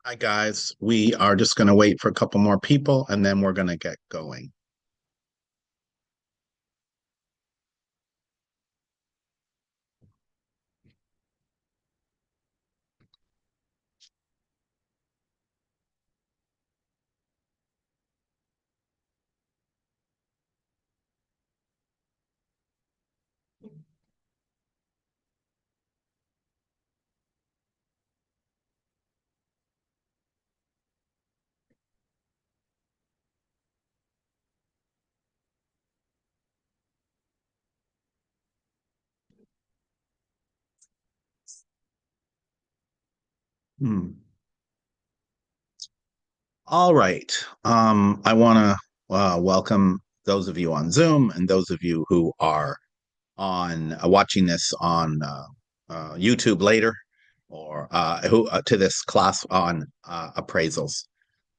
Hi, guys. We are just going to wait for a couple more people and then we're going to get going. Hmm. All right. I want to welcome those of you on Zoom and those of you who are on watching this on YouTube later or who to this class on appraisals.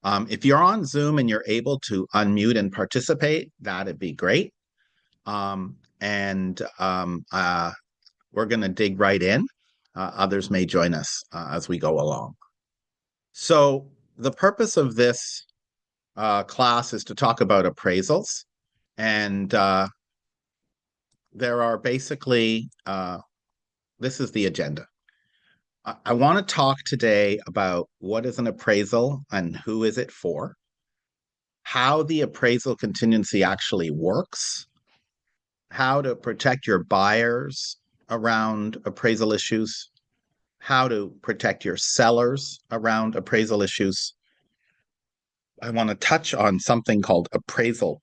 If you're on Zoom and you're able to unmute and participate, that'd be great. And we're going to dig right in. Others may join us as we go along. So, the purpose of this class is to talk about appraisals. And there are basically, this is the agenda. I want to talk today about what is an appraisal and who is it for, how the appraisal contingency actually works, how to protect your buyers around appraisal issues, how to protect your sellers around appraisal issues. I want to touch on something called appraisal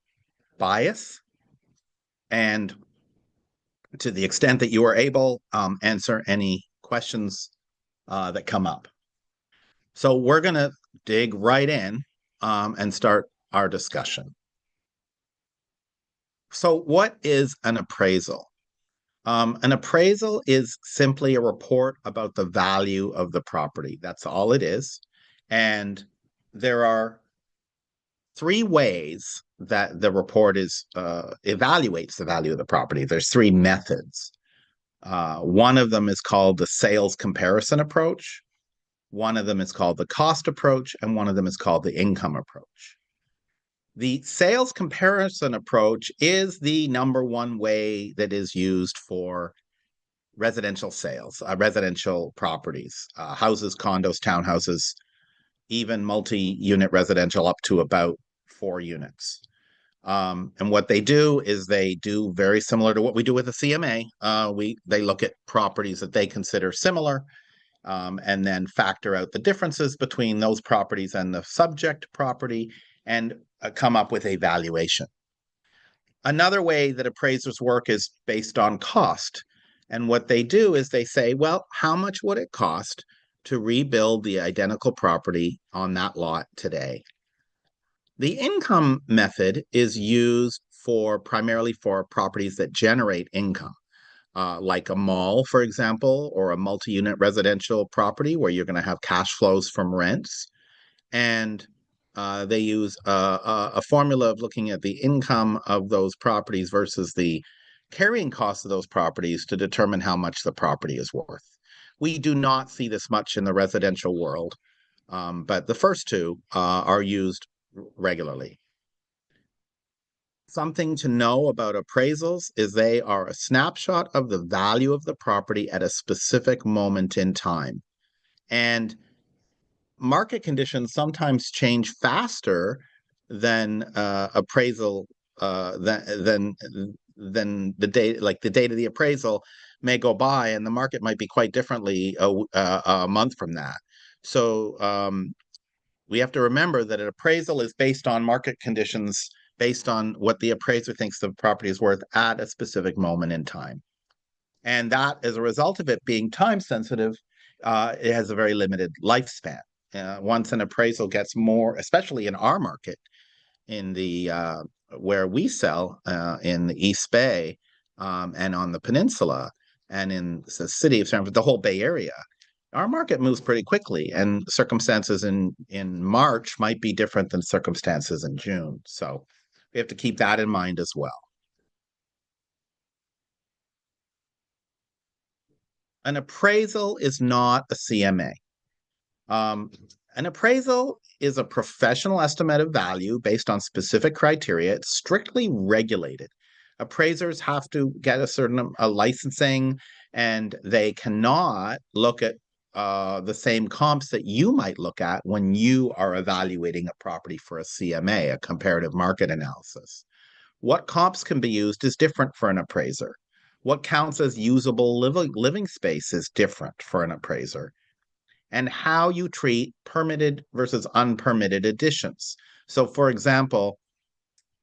bias, and to the extent that you are able, answer any questions that come up. So we're going to dig right in and start our discussion. So, what is an appraisal? An appraisal is simply a report about the value of the property. That's all it is. And there are three ways that the report is evaluates the value of the property. There's three methods. One of them is called the sales comparison approach. One of them is called the cost approach, and one of them is called the income approach. The sales comparison approach is the number one way that is used for residential sales, residential properties, houses, condos, townhouses, even multi-unit residential up to about 4 units. And what they do is they do very similar to what we do with the CMA. They look at properties that they consider similar, and then factor out the differences between those properties and the subject property, and come up with a valuation. Another way that appraisers work is based on cost. And what they do is they say, well, how much would it cost to rebuild the identical property on that lot today? The income method is used primarily for properties that generate income, like a mall, for example, or a multi-unit residential property where you're going to have cash flows from rents. And they use a formula of looking at the income of those properties versus the carrying costs of those properties to determine how much the property is worth. We do not see this much in the residential world, but the first two are used regularly. Something to know about appraisals is they are a snapshot of the value of the property at a specific moment in time. And market conditions sometimes change faster than appraisal than the date, like the date of the appraisal may go by and the market might be quite differently a month from that. So we have to remember that an appraisal is based on market conditions, based on what the appraiser thinks the property is worth at a specific moment in time. And that, as a result of it being time sensitive, it has a very limited lifespan. Once an appraisal gets more, especially in our market, in the where we sell in the East Bay and on the peninsula and in the city of San Francisco, the whole Bay Area, our market moves pretty quickly, and circumstances in March might be different than circumstances in June. So we have to keep that in mind as well. An appraisal is not a CMA. Um, an appraisal is a professional estimate of value based on specific criteria. It's strictly regulated. Appraisers have to get a certain licensing, and they cannot look at the same comps that you might look at when you are evaluating a property for a CMA, a comparative market analysis. What comps can be used is different for an appraiser. What counts as usable living space is different for an appraiser, and how you treat permitted versus unpermitted additions. So, for example,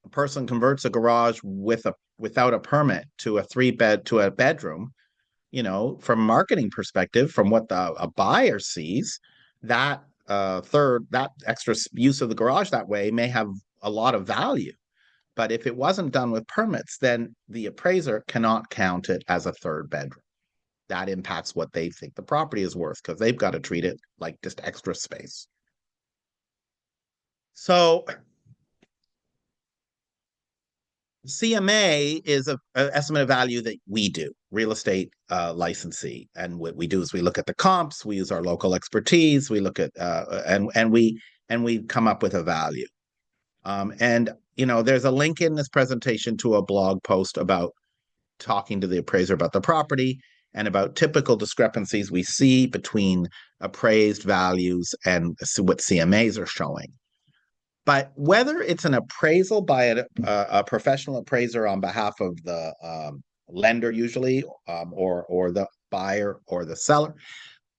a person converts a garage without a permit to a three-bed to a bedroom. From a marketing perspective, from what a buyer sees, that extra use of the garage that way may have a lot of value. But if it wasn't done with permits, then the appraiser cannot count it as a third bedroom. That impacts what they think the property is worth because they've got to treat it like just extra space. So CMA is a estimate of value that we do, real estate licensee, and what we do is we look at the comps, we use our local expertise, we look at and we come up with a value. And there's a link in this presentation to a blog post about talking to the appraiser about the property and about typical discrepancies we see between appraised values and what CMAs are showing. But whether it's an appraisal by a professional appraiser on behalf of the lender, usually, or the buyer or the seller,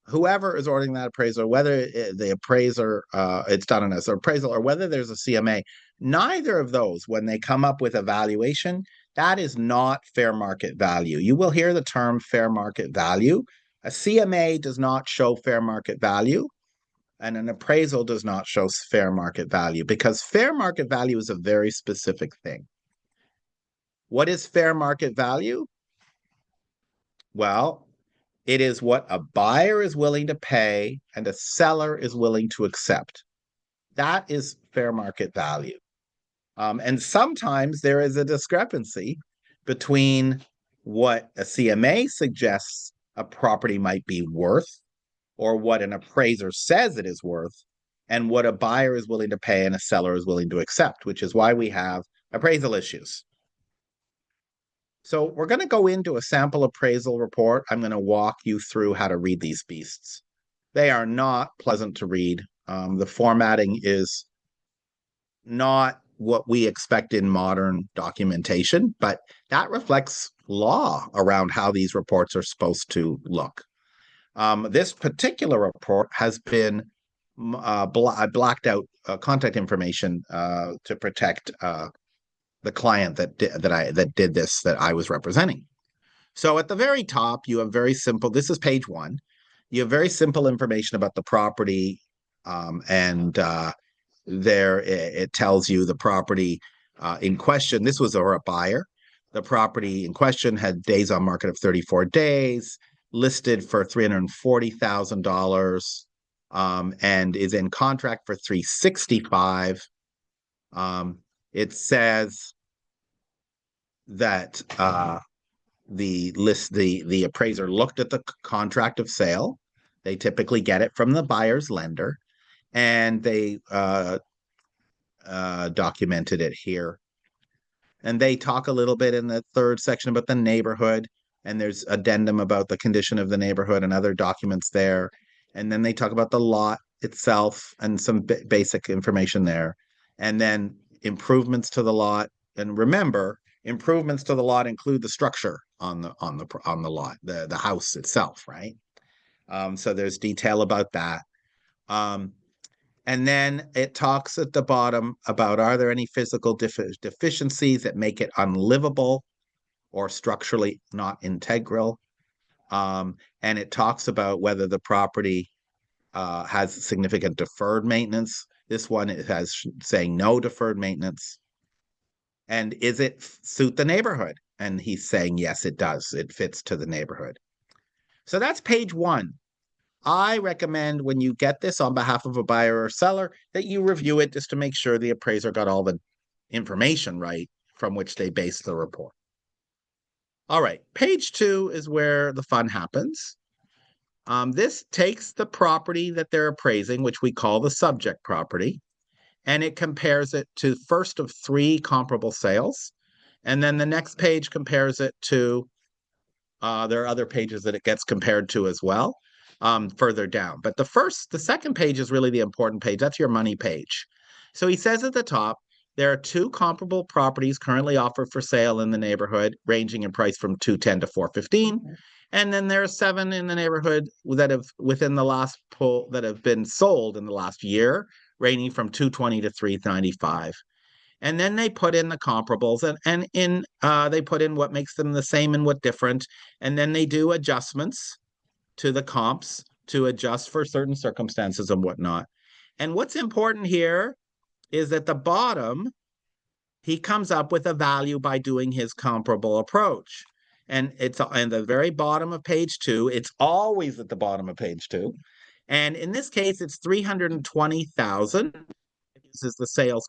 whoever is ordering that appraisal, whether the appraiser it's done as an appraisal or whether there's a CMA, neither of those, when they come up with a valuation, that is not fair market value. You will hear the term fair market value. A CMA does not show fair market value, and an appraisal does not show fair market value, because fair market value is a very specific thing. What is fair market value? Well, it is what a buyer is willing to pay and a seller is willing to accept. That is fair market value. And sometimes there is a discrepancy between what a CMA suggests a property might be worth, or what an appraiser says it is worth, and what a buyer is willing to pay and a seller is willing to accept, which is why we have appraisal issues. So we're going to go into a sample appraisal report. I'm going to walk you through how to read these beasts. They are not pleasant to read. The formatting is not what we expect in modern documentation, but that reflects law around how these reports are supposed to look. This particular report has been blacked out contact information to protect the client that did this, that I was representing. So at the very top, you have very simple. This is page 1. You have very simple information about the property, and there it tells you the property in question. This was a buyer. The property in question had days on market of 34 days, listed for $340,000, and is in contract for $365,000. It says that the appraiser looked at the contract of sale. They typically get it from the buyer's lender, and they documented it here. And they talk a little bit in the third section about the neighborhood, and there's addendum about the condition of the neighborhood and other documents there. And then they talk about the lot itself and some basic information there. And then improvements to the lot. And remember, improvements to the lot include the structure on the lot, the house itself, right? So there's detail about that. And then it talks at the bottom about, are there any physical deficiencies that make it unlivable or structurally not integral? And it talks about whether the property has significant deferred maintenance. This one, it has saying no deferred maintenance. And is it suit the neighborhood? And he's saying, yes, it does. It fits to the neighborhood. So that's page 1. I recommend when you get this on behalf of a buyer or seller that you review it just to make sure the appraiser got all the information right from which they base the report. All right, page 2 is where the fun happens. This takes the property that they're appraising, which we call the subject property, and it compares it to first of three comparable sales. And then the next page compares it to, there are other pages that it gets compared to as well, further down. But the second page is really the important page. That's your money page. So he says at the top, there are two comparable properties currently offered for sale in the neighborhood, ranging in price from 210 to 415. And then there are seven in the neighborhood that have within the last poll that have been sold in the last year, ranging from 220 to 395. And then they put in the comparables and they put in what makes them the same and what different. And then they do adjustments to the comps to adjust for certain circumstances and whatnot. And what's important here is at the bottom, he comes up with a value by doing his comparable approach. And it's at the very bottom of page 2. It's always at the bottom of page 2. And in this case, it's 320,000. This is the sales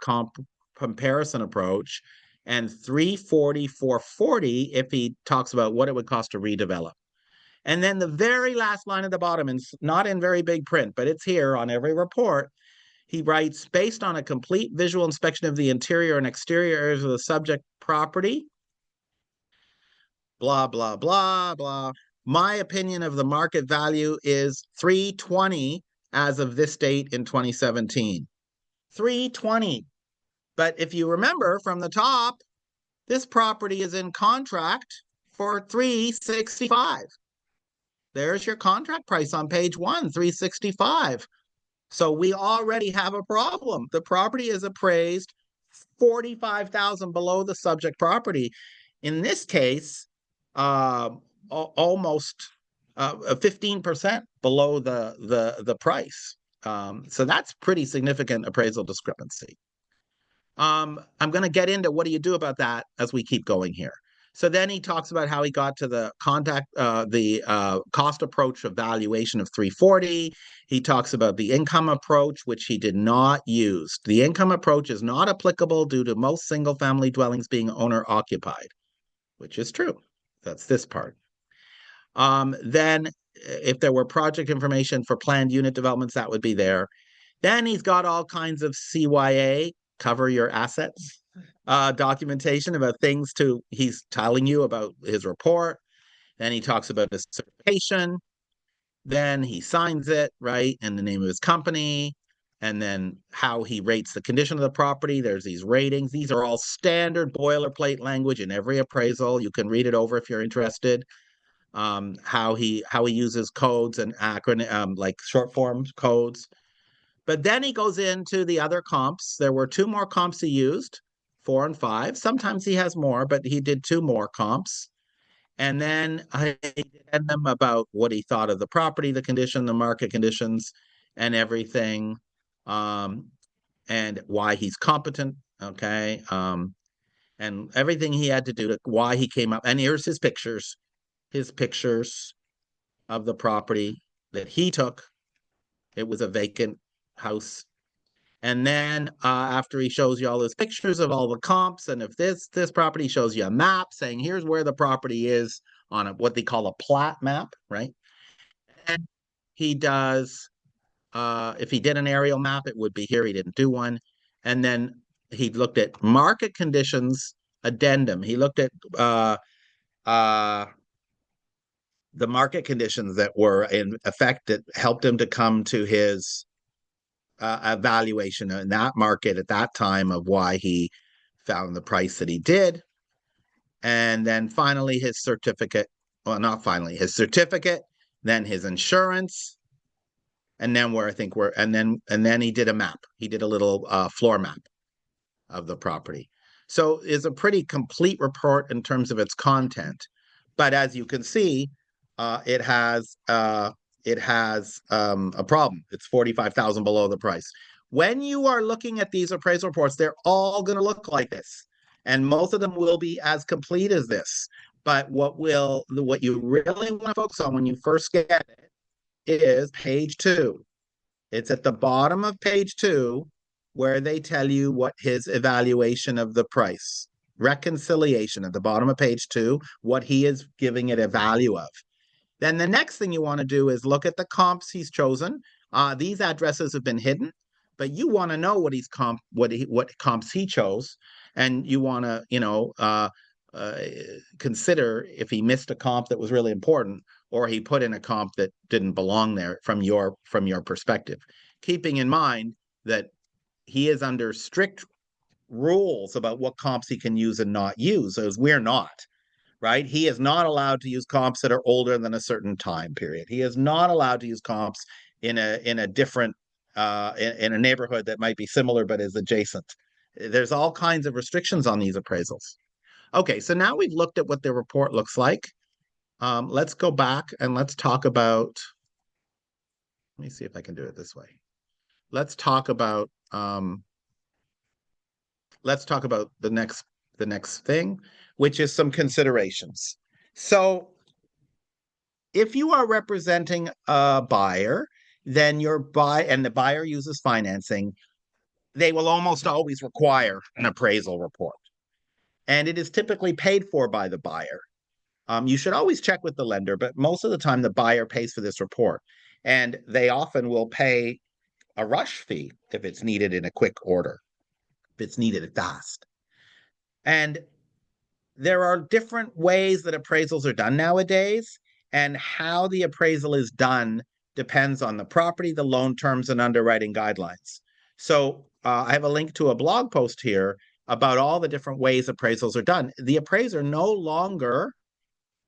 comparison approach, and 340, 440 if he talks about what it would cost to redevelop. And then the very last line at the bottom, and not in very big print, but it's here on every report, he writes, based on a complete visual inspection of the interior and exterior areas of the subject property, blah, blah, blah, blah. My opinion of the market value is 320 as of this date in 2017. 320. But if you remember from the top, this property is in contract for 365. There's your contract price on page 1, 365. So we already have a problem. The property is appraised 45,000 below the subject property. In this case, almost 15% below the price. So that's pretty significant appraisal discrepancy. I'm going to get into what do you do about that as we keep going here. So then he talks about how he got to the cost approach of valuation of 340. He talks about the income approach, which he did not use. The income approach is not applicable due to most single-family dwellings being owner-occupied, which is true. That's this part. Then if there were project information for planned unit developments, that would be there. Then he's got all kinds of CYA, cover your assets, documentation about things he's telling you about his report. Then he talks about his certification. Then he signs it, right, in the name of his company. And then how he rates the condition of the property. There's these ratings. These are all standard boilerplate language in every appraisal. You can read it over if you're interested. How he uses codes and acronym, like short form codes. But then he goes into the other comps. There were two more comps he used, 4 and 5. Sometimes he has more, but he did two more comps. And then I had them about what he thought of the property, the condition, the market conditions, and everything, and why he's competent, okay, and everything he had to do to why he came up. And here's his pictures of the property that he took. It was a vacant house. And then after he shows you all his pictures of all the comps, and if this property shows you a map saying here's where the property is on what they call a plat map, right? And he does, if he did an aerial map, it would be here. He didn't do one. And then he looked at market conditions addendum. He looked at the market conditions that were in effect that helped him to come to his evaluation in that market at that time of why he found the price that he did. And then finally his certificate, well, not finally, his certificate, then his insurance, and then and then he did a map. He did a little floor map of the property. So it's a pretty complete report in terms of its content. But as you can see, it has a problem. It's 45,000 below the price. When you are looking at these appraisal reports, they're all going to look like this, and most of them will be as complete as this. But what you really want to focus on when you first get it is page 2. It's at the bottom of page 2 where they tell you what his evaluation of the price, reconciliation at the bottom of page 2, what he is giving it a value of. Then the next thing you want to do is look at the comps he's chosen. These addresses have been hidden, but you want to know what comps he chose, and you want to uh, consider if he missed a comp that was really important, or he put in a comp that didn't belong there from your perspective, keeping in mind that he is under strict rules about what comps he can use and not use, as we're not, right? He is not allowed to use comps that are older than a certain time period. He is not allowed to use comps in a different in a neighborhood that might be similar but is adjacent. There's all kinds of restrictions on these appraisals. Okay, so now we've looked at what the report looks like. Let's go back and let's talk about. Let me see if I can do it this way. Let's talk about the next thing, which is some considerations. So if you are representing a buyer, then and the buyer uses financing, they will almost always require an appraisal report. And it is typically paid for by the buyer. You should always check with the lender, but most of the time the buyer pays for this report. And they often will pay a rush fee if it's needed in a quick order, if it's needed fast. And there are different ways that appraisals are done nowadays, and how the appraisal is done depends on the property, the loan terms, and underwriting guidelines. So I have a link to a blog post here about all the different ways appraisals are done. The appraiser no longer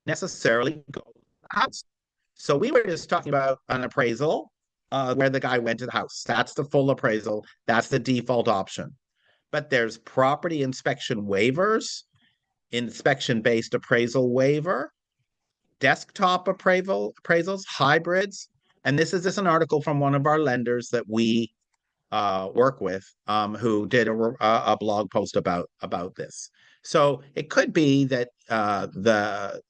necessarily goes to the house. So we were just talking about an appraisal where the guy went to the house. That's the full appraisal. That's the default option. But there's property inspection waivers, inspection-based appraisal waiver, desktop appraisals, hybrids. And this is just an article from one of our lenders that we work with, who did a blog post about this. So it could be that the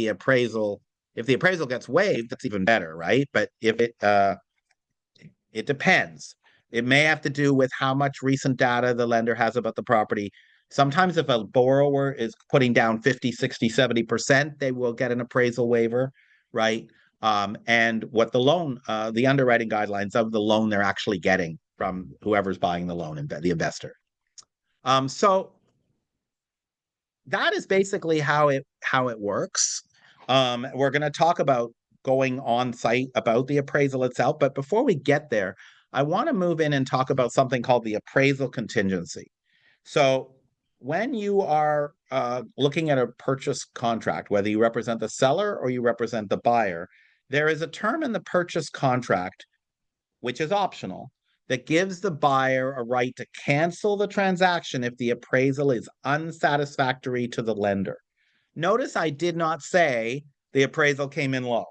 appraisal, if the appraisal gets waived, that's even better, right? But if it depends. It may have to do with how much recent data the lender has about the property. Sometimes if a borrower is putting down 50, 60, 70%, they will get an appraisal waiver, right? And what the underwriting guidelines of the loan they're actually getting from whoever's buying the loan, the investor. So that is basically how it works. We're going to talk about going on site about the appraisal itself, but before we get there, I want to move in and talk about something called the appraisal contingency. So when you are looking at a purchase contract, whether you represent the seller or you represent the buyer, there is a term in the purchase contract, which is optional, that gives the buyer a right to cancel the transaction if the appraisal is unsatisfactory to the lender. Notice I did not say the appraisal came in low.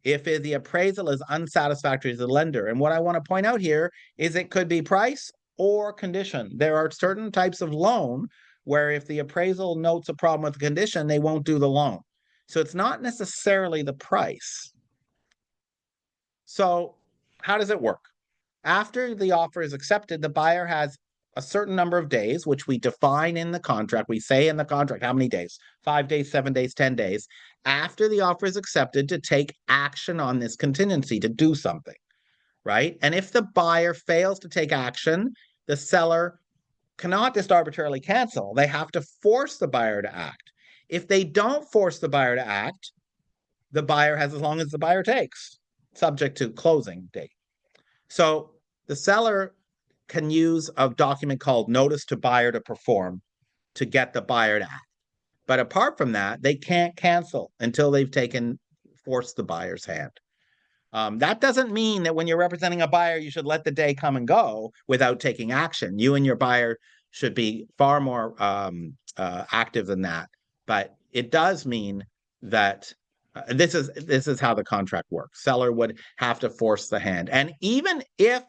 If the appraisal is unsatisfactory to the lender, and what I want to point out here is it could be price or condition. There are certain types of loan where if the appraisal notes a problem with the condition, they won't do the loan. So it's not necessarily the price. So how does it work? After the offer is accepted, the buyer has a certain number of days, which we define in the contract. We say in the contract how many days, 5 days, 7 days, 10 days, after the offer is accepted, to take action on this contingency, to do something, right? And if the buyer fails to take action, the seller cannot just arbitrarily cancel. They have to force the buyer to act. If they don't force the buyer to act, the buyer has as long as the buyer takes, subject to closing date. So the seller can use a document called notice to buyer to perform to get the buyer to act. But apart from that, they can't cancel until they've forced the buyer's hand. That doesn't mean that when you're representing a buyer, you should let the day come and go without taking action. You and your buyer should be far more active than that. But it does mean that this is how the contract works. Seller would have to force the hand. And even if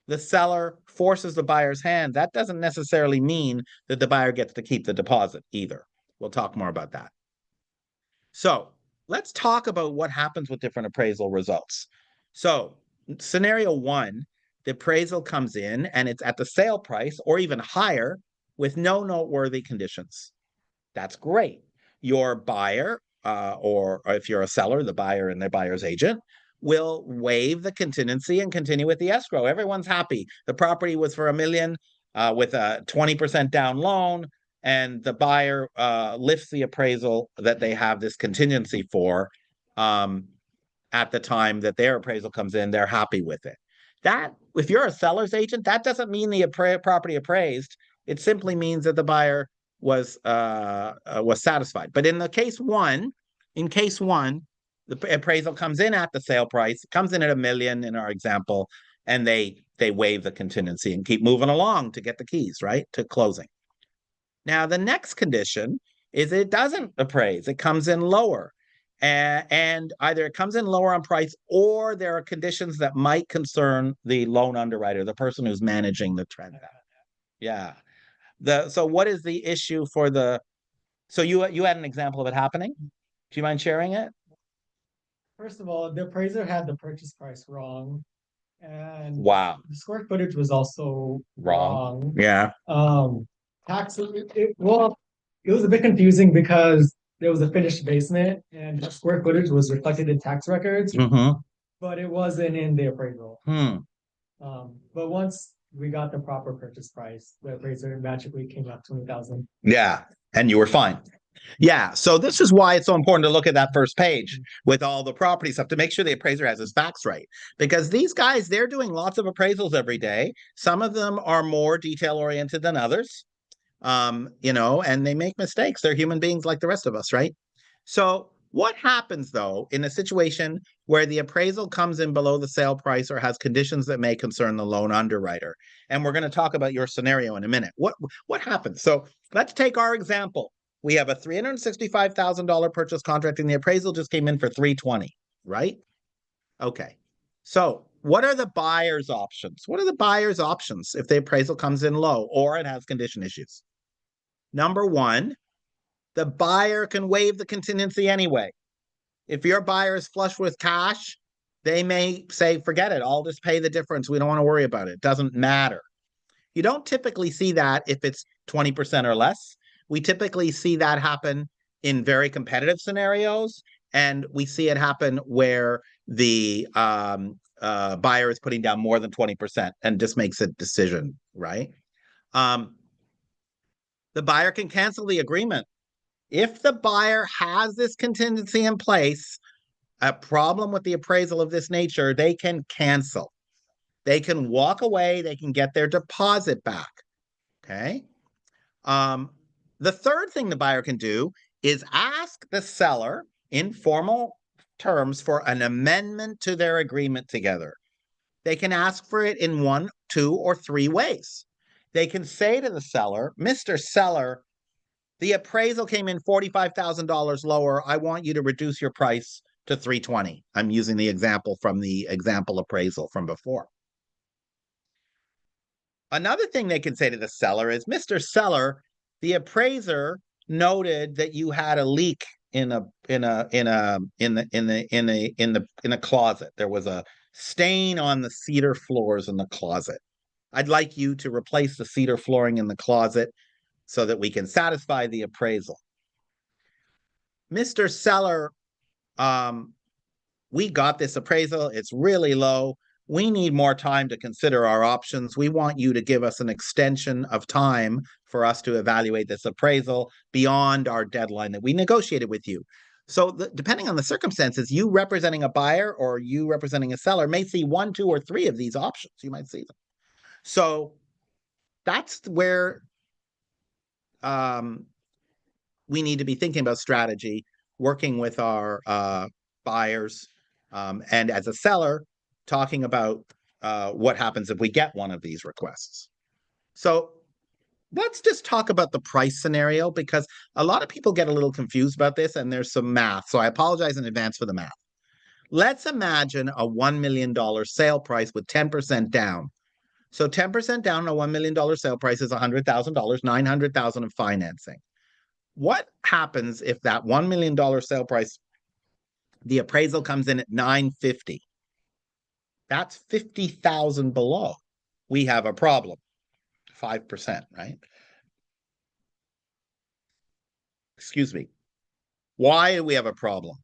the seller forces the buyer's hand, that doesn't necessarily mean that the buyer gets to keep the deposit either. We'll talk more about that. So let's talk about what happens with different appraisal results. So scenario one, the appraisal comes in and it's at the sale price or even higher with no noteworthy conditions. That's great. Your buyer or if you're a seller, the buyer and the buyer's agent will waive the contingency and continue with the escrow. Everyone's happy. The property was for $1 million with a 20% down loan, and the buyer lifts the appraisal that they have this contingency for at the time that their appraisal comes in. They're happy with it. That, if you're a seller's agent, that doesn't mean the property appraised. It simply means that the buyer was satisfied. But in case one, the appraisal comes in at the sale price, comes in at $1 million in our example, and they waive the contingency and keep moving along to get the keys, right, to closing. Now, the next condition is it doesn't appraise. It comes in lower. And either it comes in lower on price, or there are conditions that might concern the loan underwriter, the person who's managing the transaction. Yeah. So what is the issue for the, so you had an example of it happening? Do you mind sharing it? First of all, the appraiser had the purchase price wrong, and Wow. the square footage was also wrong. Yeah. Tax, well, it was a bit confusing because there was a finished basement and the square footage was reflected in tax records, but it wasn't in the appraisal. But once we got the proper purchase price, the appraiser magically came up 20,000. Yeah. And you were fine. Yeah. So this is why it's so important to look at that first page with all the property stuff to make sure the appraiser has his facts right. Because these guys, they're doing lots of appraisals every day. Some of them are more detail oriented than others. And they make mistakes. They're human beings like the rest of us, right? So what happens though in a situation where the appraisal comes in below the sale price or has conditions that may concern the loan underwriter? And we're going to talk about your scenario in a minute. What happens? So let's take our example. We have a $365,000 purchase contract and the appraisal just came in for $320,000, right? Okay. So what are the buyer's options? What are the buyer's options if the appraisal comes in low or it has condition issues? Number one, the buyer can waive the contingency anyway. If your buyer is flush with cash, they may say, forget it, I'll just pay the difference. We don't want to worry about it. It doesn't matter. You don't typically see that if it's 20% or less. We typically see that happen in very competitive scenarios, and we see it happen where the buyer is putting down more than 20% and just makes a decision, right? The buyer can cancel the agreement. If the buyer has this contingency in place, a problem with the appraisal of this nature, they can cancel. They can walk away. They can get their deposit back. Okay. The third thing the buyer can do is ask the seller in formal terms for an amendment to their agreement together. They can ask for it in 1, 2, or 3 ways. They can say to the seller, Mr. Seller, the appraisal came in $45,000 lower. I want you to reduce your price to $320,000. I'm using the example from the example appraisal from before. Another thing they can say to the seller is, Mr. Seller, the appraiser noted that you had a leak in a closet. There was a stain on the cedar floors in the closet. I'd like you to replace the cedar flooring in the closet so that we can satisfy the appraisal. Mr. Seller, we got this appraisal. It's really low. We need more time to consider our options. We want you to give us an extension of time for us to evaluate this appraisal beyond our deadline that we negotiated with you. So depending on the circumstances, you representing a buyer or you representing a seller may see 1, 2, or 3 of these options. You might see them. So that's where we need to be thinking about strategy, working with our buyers, and as a seller, talking about what happens if we get one of these requests. So let's just talk about the price scenario, because a lot of people get a little confused about this, and there's some math. So I apologize in advance for the math. Let's imagine a $1 million sale price with 10% down. So 10% down on a $1 million sale price is $100,000, $900,000 of financing. What happens if that $1 million sale price, the appraisal comes in at $950,000? That's $50,000 below. We have a problem. 5%, right? Excuse me. Why do we have a problem?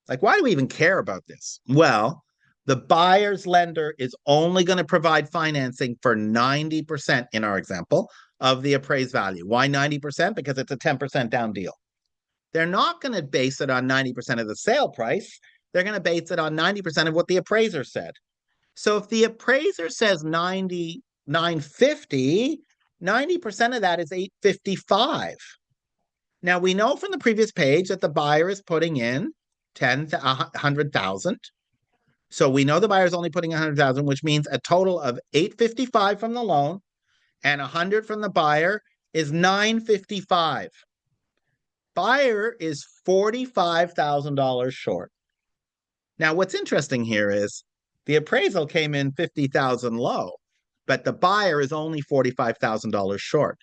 Like, why do we even care about this? Well, the buyer's lender is only going to provide financing for 90% in our example of the appraised value. Why 90%? Because it's a 10% down deal. They're not going to base it on 90% of the sale price. They're going to base it on 90% of what the appraiser said. So if the appraiser says 950, 90% of that is 855. Now we know from the previous page that the buyer is putting in 100,000. So we know the buyer is only putting 100,000, which means a total of 855 from the loan and 100 from the buyer is 955. Buyer is $45,000 short. Now, what's interesting here is the appraisal came in 50,000 low, but the buyer is only $45,000 short.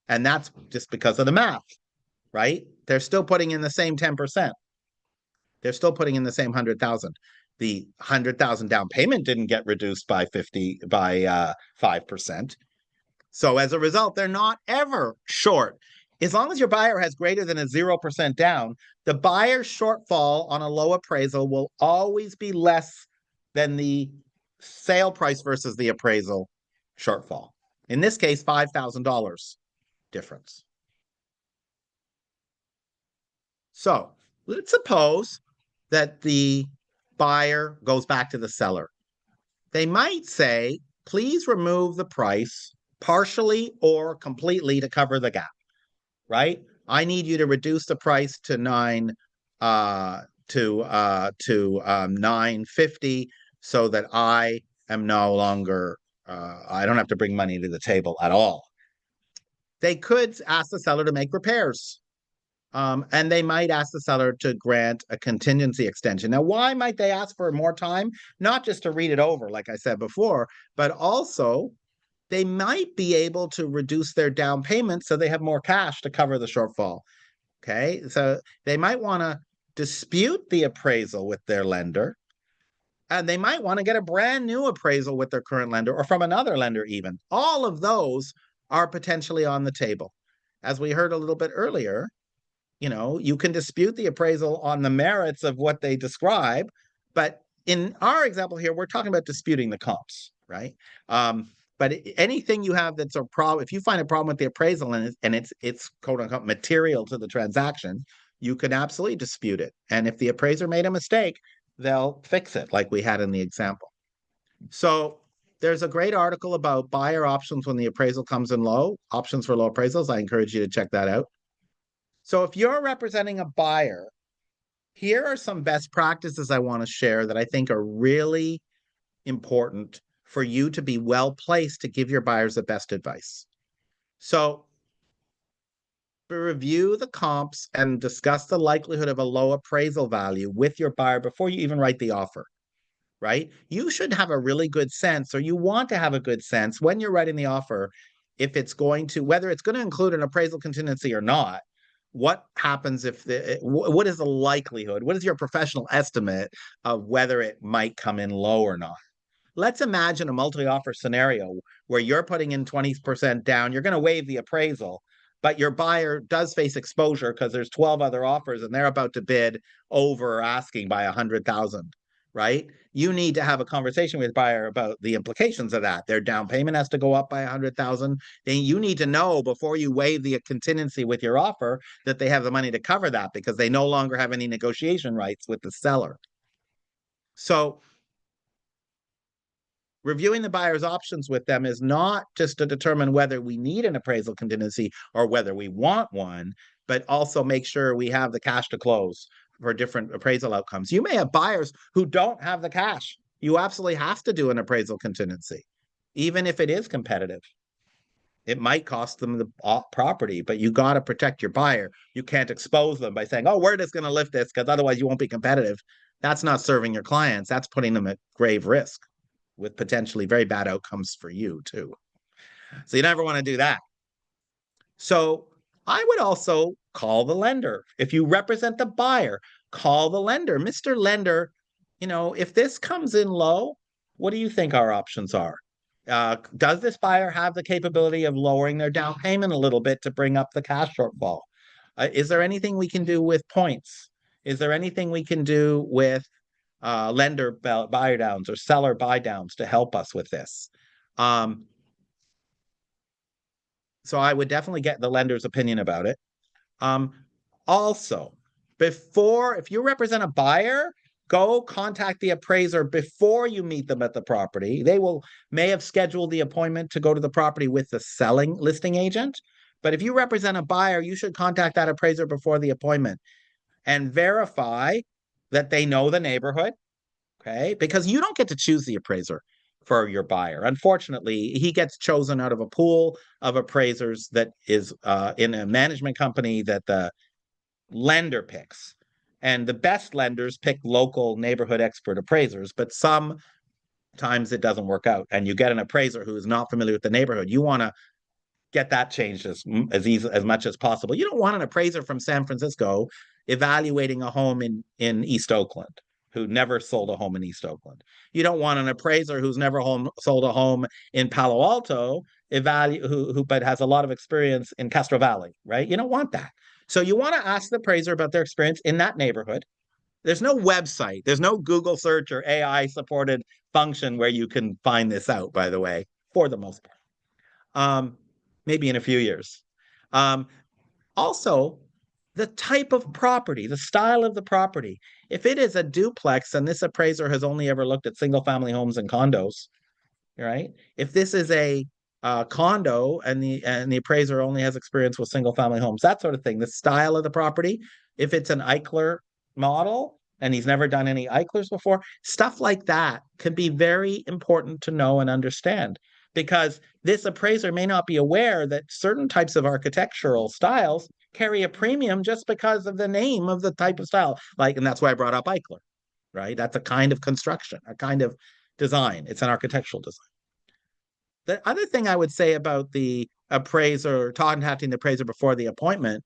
And that's just because of the math, right? They're still putting in the same 10%. They're still putting in the same 100,000. The 100,000 down payment didn't get reduced by 5%. So as a result, they're not ever short. As long as your buyer has greater than a 0% down, the buyer's shortfall on a low appraisal will always be less than the sale price versus the appraisal shortfall. In this case, $5,000 difference. So let's suppose that the buyer goes back to the seller. They might say, please remove the price partially or completely to cover the gap, right? I need you to reduce the price to 950 so that I am no longer I don't have to bring money to the table at all. They could ask the seller to make repairs. And they might ask the seller to grant a contingency extension. Now, why might they ask for more time? Not just to read it over, like I said before, but also they might be able to reduce their down payment so they have more cash to cover the shortfall. Okay, so they might want to dispute the appraisal with their lender, and they might want to get a brand new appraisal with their current lender or from another lender, even. All of those are potentially on the table. As we heard a little bit earlier, you can dispute the appraisal on the merits of what they describe, but in our example here, we're talking about disputing the comps, right? But anything you have that's a problem, if you find a problem with the appraisal and it's quote unquote material to the transaction, you can absolutely dispute it. And if the appraiser made a mistake, they'll fix it, like we had in the example. So there's a great article about buyer options when the appraisal comes in low, options for low appraisals. I encourage you to check that out. So if you're representing a buyer, here are some best practices I want to share that I think are really important for you to be well placed to give your buyers the best advice. So review the comps and discuss the likelihood of a low appraisal value with your buyer before you even write the offer, right? You should have a really good sense, or you want to have a good sense when you're writing the offer, if it's going to, whether it's going to include an appraisal contingency or not. What happens if what is the likelihood? What is your professional estimate of whether it might come in low or not? Let's imagine a multi-offer scenario where you're putting in 20% down, you're going to waive the appraisal, but your buyer does face exposure because there's 12 other offers and they're about to bid over asking by 100,000, right? You need to have a conversation with buyer about the implications of that. Their down payment has to go up by 100,000. Then you need to know before you waive the contingency with your offer that they have the money to cover that because they no longer have any negotiation rights with the seller. So reviewing the buyer's options with them is not just to determine whether we need an appraisal contingency or whether we want one, but also make sure we have the cash to close for different appraisal outcomes. You may have buyers who don't have the cash. You absolutely have to do an appraisal contingency, even if it is competitive. It might cost them the property, but you got to protect your buyer. You can't expose them by saying, oh, we're just going to lift this because otherwise you won't be competitive. That's not serving your clients. That's putting them at grave risk with potentially very bad outcomes for you too. So you never want to do that. So I would also call the lender. If you represent the buyer, call the lender. Mr. Lender, if this comes in low, what do you think our options are? Does this buyer have the capability of lowering their down payment a little bit to bring up the cash shortfall? Is there anything we can do with points? Is there anything we can do with lender buy downs or seller buy downs to help us with this? Um, so I would definitely get the lender's opinion about it. Um, Also, if you represent a buyer, go contact the appraiser before you meet them at the property. They may have scheduled the appointment to go to the property with the selling listing agent. But if you represent a buyer, you should contact that appraiser before the appointment and verify that they know the neighborhood. Okay. Because you don't get to choose the appraiser for your buyer. Unfortunately, he gets chosen out of a pool of appraisers that is in a management company that the lender picks. And the best lenders pick local neighborhood expert appraisers, but sometimes it doesn't work out. And you get an appraiser who is not familiar with the neighborhood. You want to get that changed as much as possible. You don't want an appraiser from San Francisco evaluating a home in East Oakland who never sold a home in East Oakland. You don't want an appraiser who's never sold a home in Palo Alto who but has a lot of experience in Castro Valley, right? You don't want that. So you want to ask the appraiser about their experience in that neighborhood. There's no website, there's no Google search or AI supported function where you can find this out, by the way, for the most part. Maybe in a few years. Um, Also, the type of property, the style of the property. If it is a duplex and this appraiser has only ever looked at single family homes and condos, right? If this is a condo and the appraiser only has experience with single family homes, that sort of thing. The style of the property. If it's an Eichler model and he's never done any Eichlers before, stuff like that can be very important to know and understand because this appraiser may not be aware that certain types of architectural styles carry a premium just because of the name of the type of style. And that's why I brought up Eichler, right? That's a kind of construction, a kind of design. It's an architectural design. The other thing I would say about the appraiser, contacting the appraiser before the appointment,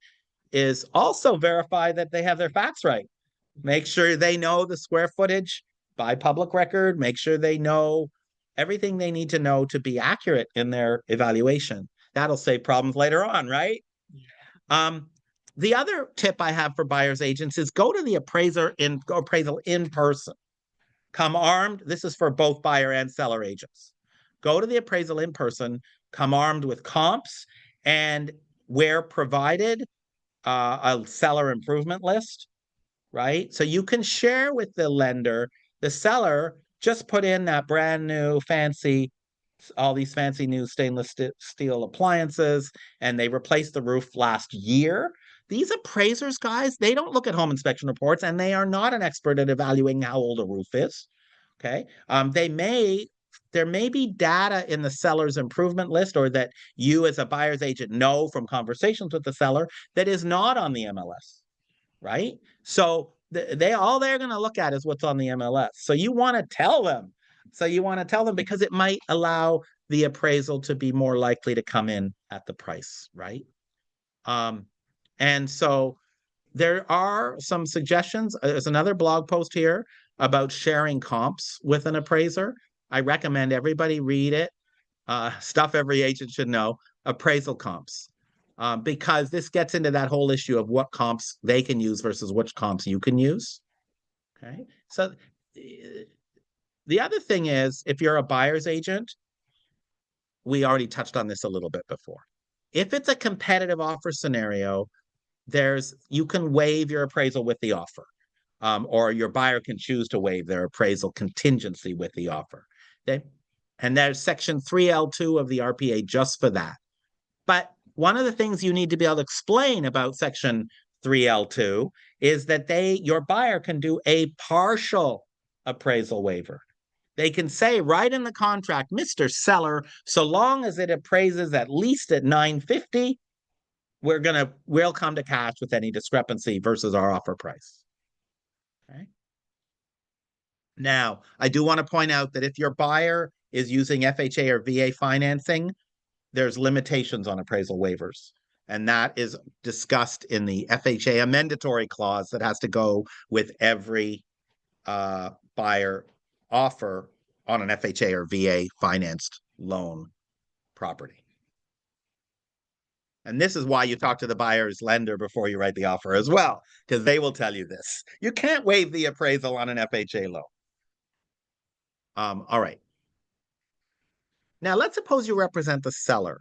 is also verify that they have their facts right. Make sure they know the square footage by public record. Make sure they know everything they need to know to be accurate in their evaluation. That'll save problems later on, right? Um, the other tip I have for buyer's agents is go to the appraiser in appraisal in person. Come armed. This is for both buyer and seller agents. Go to the appraisal in person, come armed with comps, and where provided, a seller improvement list, right? So you can share with the lender, the seller just put in that brand new all these fancy new stainless steel appliances, and they replaced the roof last year. These appraisers, guys, they don't look at home inspection reports, and they are not an expert at evaluating how old a roof is. Okay. There may be data in the seller's improvement list or that you as a buyer's agent know from conversations with the seller that is not on the MLS, right? So all they're going to look at is what's on the MLS. So you want to tell them. So you want to tell them because it might allow the appraisal to be more likely to come in at the price, right? Um, and so there are some suggestions. There's another blog post here about sharing comps with an appraiser. I recommend everybody read it. Stuff every agent should know, appraisal comps. Because this gets into that whole issue of what comps they can use versus which comps you can use. Okay. So the other thing is, if you're a buyer's agent, we already touched on this a little bit before. If it's a competitive offer scenario, you can waive your appraisal with the offer, or your buyer can choose to waive their appraisal contingency with the offer. Okay? And there's section 3L2 of the RPA just for that. But one of the things you need to be able to explain about section 3L2 is that your buyer can do a partial appraisal waiver. They can say right in the contract, Mr. Seller, so long as it appraises at least at 950, we'll come to cash with any discrepancy versus our offer price. Okay. Now, I do want to point out that if your buyer is using FHA or VA financing, there's limitations on appraisal waivers. And that is discussed in the FHA amendatory clause that has to go with every buyer offer on an FHA or VA financed loan property. And this is why you talk to the buyer's lender before you write the offer as well, because they will tell you this. You can't waive the appraisal on an FHA loan. All right. Now, let's suppose you represent the seller.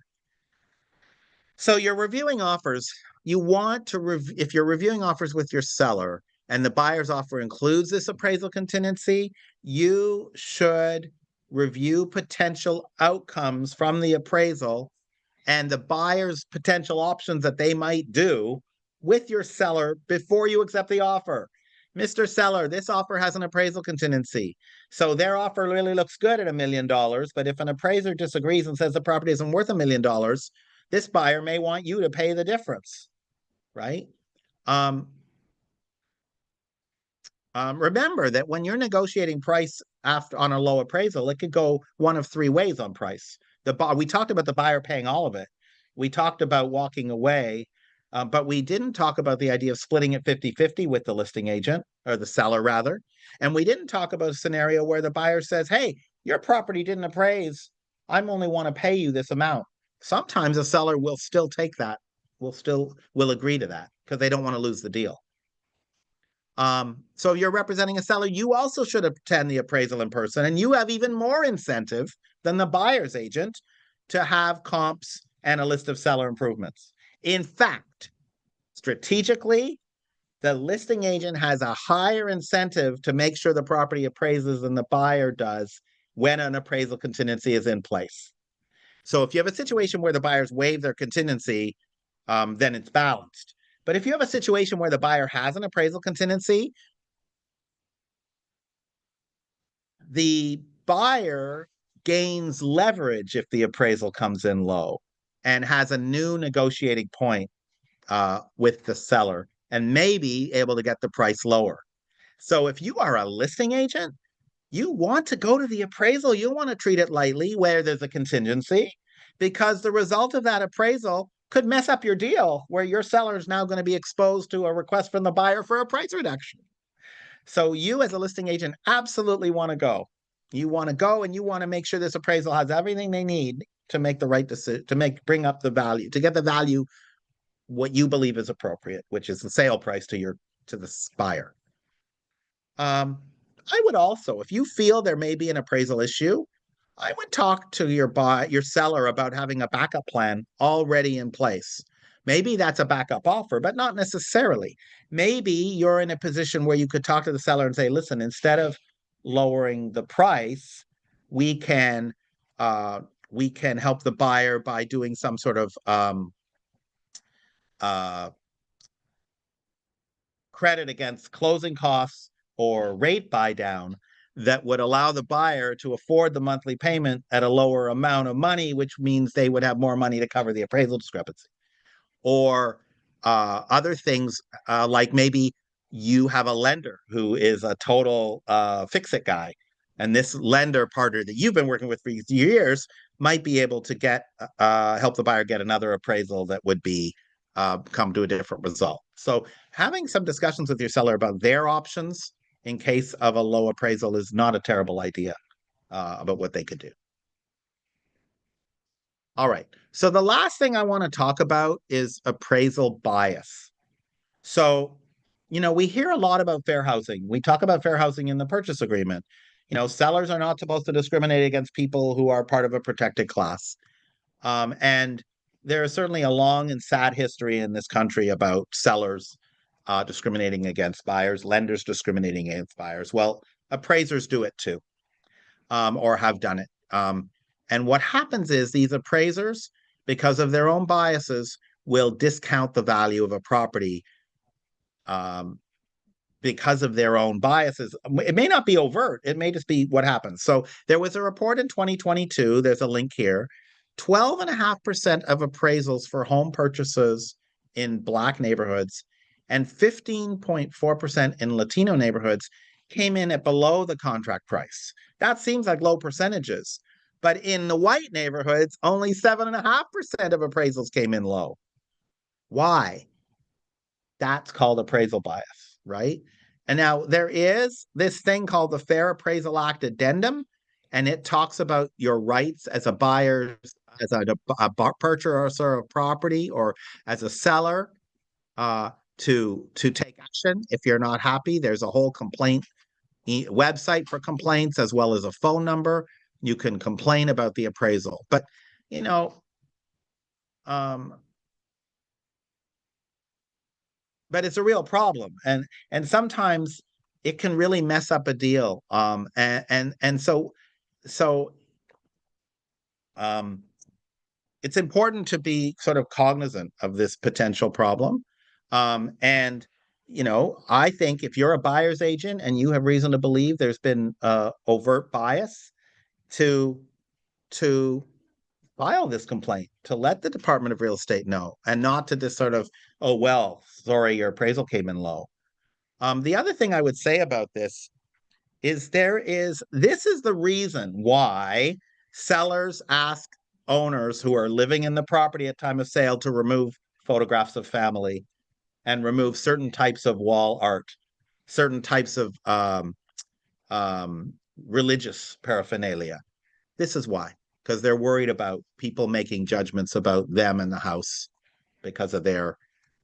So you're reviewing offers. You want to, if you're reviewing offers with your seller and the buyer's offer includes this appraisal contingency, you should review potential outcomes from the appraisal and the buyer's potential options that they might do with your seller before you accept the offer. Mr. Seller, this offer has an appraisal contingency. So their offer really looks good at $1 million, but if an appraiser disagrees and says the property isn't worth $1 million, this buyer may want you to pay the difference, right? Um, Remember that when you're negotiating price after on a low appraisal, it could go one of three ways on price. We talked about the buyer paying all of it. We talked about walking away, but we didn't talk about the idea of splitting it 50-50 with the listing agent or the seller rather. And we didn't talk about a scenario where the buyer says, hey, your property didn't appraise. I'm only want to pay you this amount. Sometimes a seller will still take that, will agree to that because they don't want to lose the deal. So if you're representing a seller, you also should attend the appraisal in person, and you have even more incentive than the buyer's agent to have comps and a list of seller improvements. In fact, strategically, the listing agent has a higher incentive to make sure the property appraises than the buyer does when an appraisal contingency is in place. So if you have a situation where the buyers waive their contingency, then it's balanced. But if you have a situation where the buyer has an appraisal contingency, the buyer gains leverage if the appraisal comes in low and has a new negotiating point with the seller and may be able to get the price lower. So if you are a listing agent, you want to go to the appraisal. You want to treat it lightly where there's a contingency because the result of that appraisal could mess up your deal where your seller is now going to be exposed to a request from the buyer for a price reduction. So you as a listing agent absolutely want to go. You want to go and you want to make sure this appraisal has everything they need to make the right decision, to bring up the value, to get the value what you believe is appropriate, which is the sale price to the buyer. I would also, if you feel there may be an appraisal issue, I would talk to your seller about having a backup plan already in place. Maybe that's a backup offer, but not necessarily. Maybe you're in a position where you could talk to the seller and say, listen, instead of lowering the price, we can help the buyer by doing some sort of uh, credit against closing costs or rate buy down that would allow the buyer to afford the monthly payment at a lower amount of money, which means they would have more money to cover the appraisal discrepancy. Or other things like maybe you have a lender who is a total fix-it guy. And this lender partner that you've been working with for years might be able to help the buyer get another appraisal that would be come to a different result. So having some discussions with your seller about their options in case of a low appraisal is not a terrible idea about what they could do. All right. So the last thing I want to talk about is appraisal bias. So, we hear a lot about fair housing. We talk about fair housing in the purchase agreement. Sellers are not supposed to discriminate against people who are part of a protected class. And there is certainly a long and sad history in this country about sellers discriminating against buyers, lenders discriminating against buyers. Well, appraisers do it too, or have done it. And what happens is these appraisers, because of their own biases, will discount the value of a property because of their own biases. It may not be overt. It may just be what happens. So there was a report in 2022. There's a link here. 12.5% of appraisals for home purchases in Black neighborhoods and 15.4% in Latino neighborhoods came in at below the contract price. That seems like low percentages. But in the white neighborhoods, only 7.5% of appraisals came in low. Why? That's called appraisal bias, right? And now there is this thing called the Fair Appraisal Act Addendum, and it talks about your rights as a buyer's as a purchaser of property or as a seller uh, to take action if you're not happy. There's a whole complaint website for complaints as well as a phone number. You can complain about the appraisal, but you know, um, but it's a real problem, and sometimes it can really mess up a deal. And so um, it's important to be sort of cognizant of this potential problem. And I think if you're a buyer's agent and you have reason to believe there's been overt bias, to to file this complaint, to let the Department of Real Estate know, and not to just sort of, oh well, sorry, your appraisal came in low. The other thing I would say about this is this is the reason why sellers ask owners who are living in the property at time of sale to remove photographs of family and remove certain types of wall art, certain types of religious paraphernalia. This is why, because they're worried about people making judgments about them and the house because of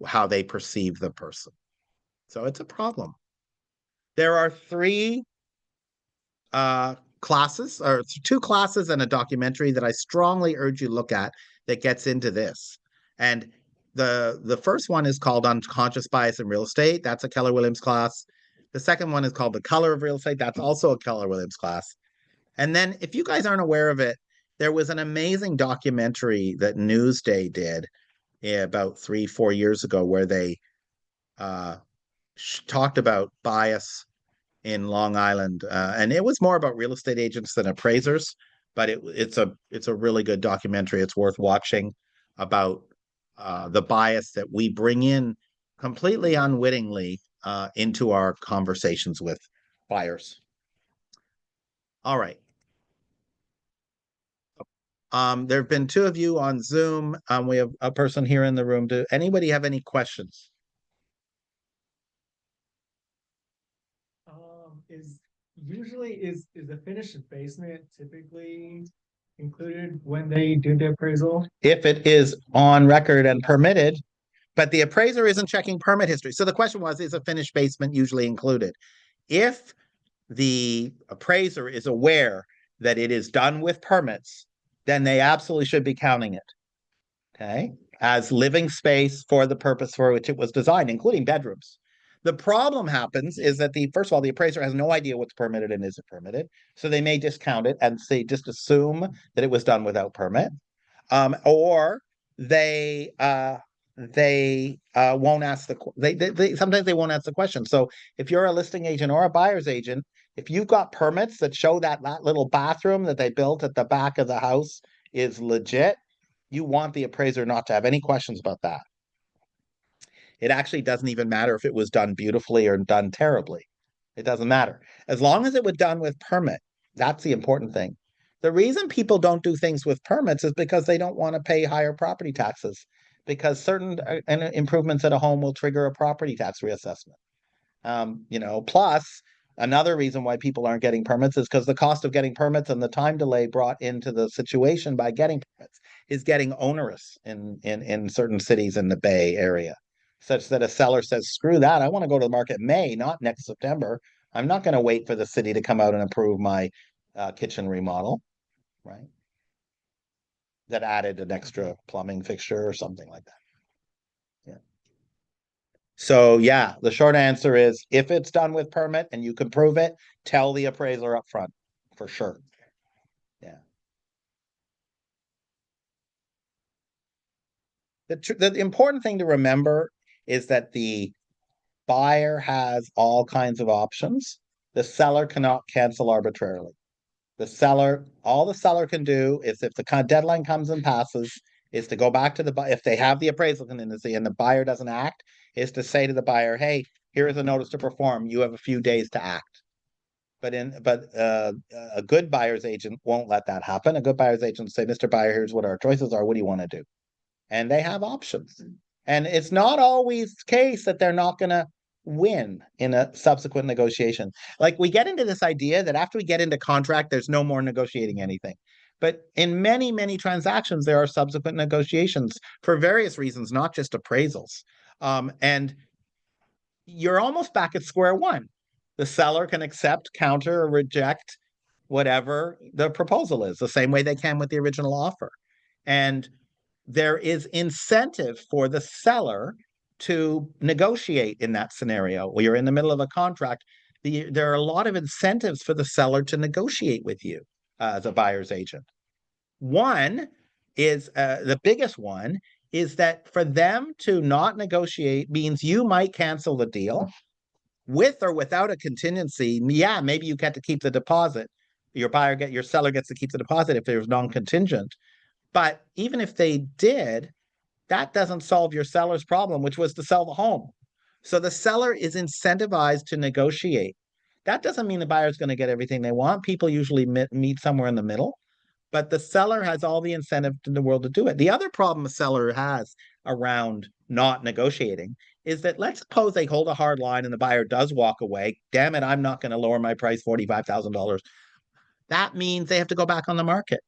how they perceive the person. So it's a problem. There are three classes, or two classes and a documentary that I strongly urge you to look at that gets into this. And the first one is called Unconscious Bias in Real Estate. That's a Keller Williams class. The second one is called The Color of Real Estate. That's also a Keller Williams class. And then, if you guys aren't aware of it, there was an amazing documentary that Newsday did about 3-4 years ago where they uh, talked about bias in Long Island, and it was more about real estate agents than appraisers. But it's a really good documentary. It's worth watching about the bias that we bring in completely unwittingly into our conversations with buyers. All right. There have been two of you on Zoom. We have a person here in the room. Do anybody have any questions? Is the finished basement typically included when they do the appraisal? If it is on record and permitted, but the appraiser isn't checking permit history. So the question was, is a finished basement usually included? If the appraiser is aware that it is done with permits, then they absolutely should be counting it, okay, as living space for the purpose for which it was designed, including bedrooms. The problem happens is that first of all, the appraiser has no idea what's permitted and isn't permitted. So they may discount it and just assume that it was done without permit. Or they won't ask they sometimes they won't ask the question. So if you're a listing agent or a buyer's agent, if you've got permits that show that little bathroom that they built at the back of the house is legit, you want the appraiser not to have any questions about that. It actually doesn't even matter if it was done beautifully or done terribly. It doesn't matter. As long as it was done with permit, that's the important thing. The reason people don't do things with permits is because they don't want to pay higher property taxes, because certain improvements at a home will trigger a property tax reassessment. Plus another reason why people aren't getting permits is because the cost of getting permits and the time delay brought into the situation by getting permits is getting onerous in certain cities in the Bay Area, such that a seller says, screw that, I want to go to the market May, not next September. I'm not going to wait for the city to come out and approve my kitchen remodel, right? That added an extra plumbing fixture or something like that. Yeah. So yeah, the short answer is if it's done with permit and you can prove it, tell the appraiser up front for sure. Yeah. The important thing to remember is that the buyer has all kinds of options. The seller cannot cancel arbitrarily. All the seller can do is, if the deadline comes and passes, is to go back to if they have the appraisal contingency and the buyer doesn't act, is to say to the buyer, hey, here is a notice to perform. You have a few days to act. But a good buyer's agent won't let that happen. A good buyer's agent will say, Mr. Buyer, here's what our choices are. What do you want to do? And they have options. And it's not always the case that they're not going to win in a subsequent negotiation. Like, we get into this idea that after we get into contract, there's no more negotiating anything. But in many, many transactions, there are subsequent negotiations for various reasons, not just appraisals. And you're almost back at square one. The seller can accept, counter, or reject whatever the proposal is, the same way they can with the original offer. And there is incentive for the seller to negotiate in that scenario. Where you're in the middle of a contract, there are a lot of incentives for the seller to negotiate with you as a buyer's agent. One is the biggest one is that for them to not negotiate means you might cancel the deal with or without a contingency. Yeah, maybe you get to keep the deposit. Your seller gets to keep the deposit if there's non-contingent. But even if they did, that doesn't solve your seller's problem, which was to sell the home. So the seller is incentivized to negotiate. That doesn't mean the buyer's going to get everything they want. People usually meet somewhere in the middle, but the seller has all the incentive in the world to do it. The other problem a seller has around not negotiating is that, let's suppose they hold a hard line and the buyer does walk away. Damn it, I'm not going to lower my price $45,000. That means they have to go back on the market.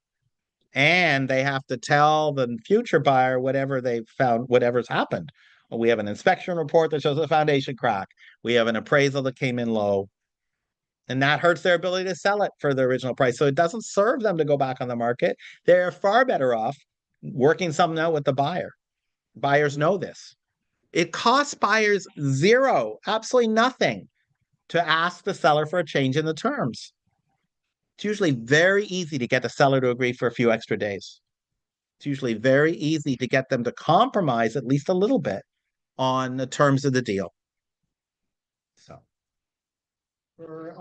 And they have to tell the future buyer whatever they've found, whatever's happened. Well, we have an inspection report that shows a foundation crack. We have an appraisal that came in low. And that hurts their ability to sell it for the original price. So it doesn't serve them to go back on the market. They're far better off working something out with the buyer. Buyers know this. It costs buyers zero, absolutely nothing, to ask the seller for a change in the terms. It's usually very easy to get the seller to agree for a few extra days. It's usually very easy to get them to compromise at least a little bit on the terms of the deal. So For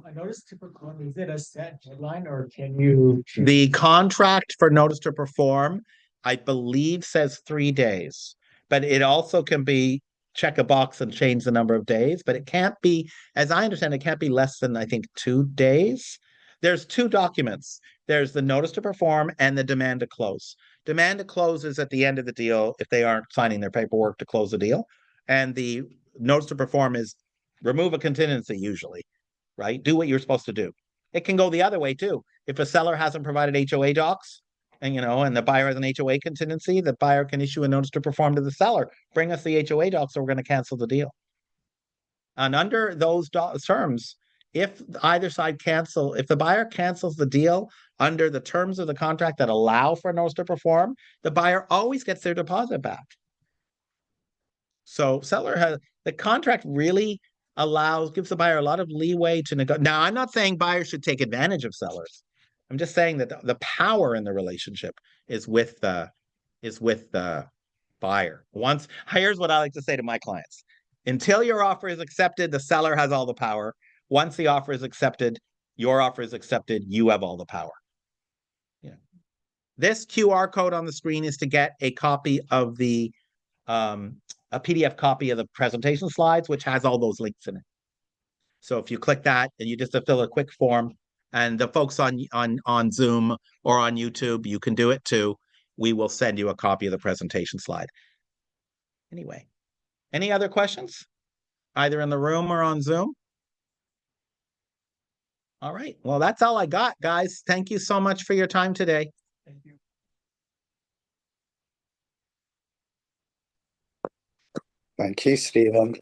a notice to perform, is it a set deadline or can you choose? the contract for notice to perform, I believe, says 3 days, but it also can be check a box and change the number of days, but it can't be, as I understand, it can't be less than, I think, 2 days. There's two documents. There's the notice to perform and the demand to close. Demand to close is at the end of the deal if they aren't signing their paperwork to close the deal. And the notice to perform is remove a contingency usually, right? Do what you're supposed to do. It can go the other way too. If a seller hasn't provided HOA docs and the buyer has an HOA contingency, the buyer can issue a notice to perform to the seller. Bring us the HOA docs or we're going to cancel the deal. And under those terms, if either side if the buyer cancels the deal under the terms of the contract that allow for a notice to perform, the buyer always gets their deposit back. So the contract really gives the buyer a lot of leeway to negotiate. Now, I'm not saying buyers should take advantage of sellers. I'm just saying that the power in the relationship is with the buyer. Here's what I like to say to my clients. Until your offer is accepted, the seller has all the power. Once the offer is accepted, your offer is accepted, you have all the power. Yeah. This QR code on the screen is to get a copy of a PDF copy of the presentation slides, which has all those links in it. So if you click that and you just fill a quick form, and the folks on Zoom or on YouTube, you can do it too. We will send you a copy of the presentation slide. Anyway, any other questions? Either in the room or on Zoom? All right. Well, that's all I got, guys. Thank you so much for your time today. Thank you. Thank you, Stephen.